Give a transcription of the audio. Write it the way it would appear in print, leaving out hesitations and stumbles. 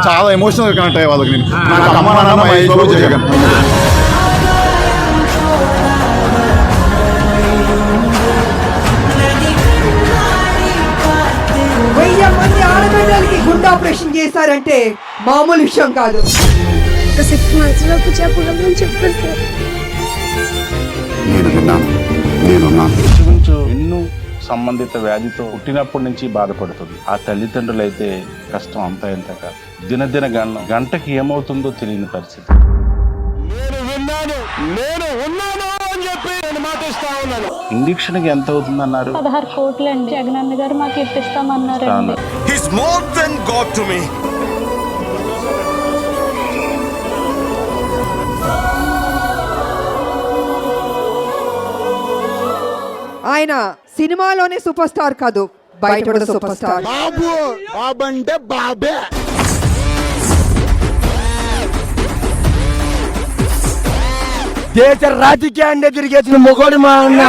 చాలా emotional connect అయ్యే వాళ్ళకి నేను. నాకు అమ్మ నాన్న మహేష్ బాబు జగన్. గుండె ఆపరేషన్ చేశారంటే మామూలు విషయం కాదు. 6 months లోపు చెప్పగలను చెప్పారు సార్. నేను విన్నాను, నేనున్నాను. ఇంచుమించు ఎన్నో సంబంధిత వ్యాధితో పుట్టినప్పటి నుంచి బాధపడుతుంది. ఆ తల్లిదండ్రులు అయితే కష్టం అంతా ఎంతగా దినదిన గంటకి ఏమవుతుందో తెలియని పరిస్థితి. ఇంజక్షన్ కి ఎంత అవుతుందన్నారు? 16 కోట్లు అండి. జగనన్న గారు మాకు ఇప్పిస్తామన్నారు. ఆయన సినిమాలోనే సూపర్ స్టార్ కాదు, బయట కూడా సూపర్ స్టార్. బాబంటే బాబే. దేశ రాజకీయాన్ని తిరిగేసిన మొగోడు మా అన్న.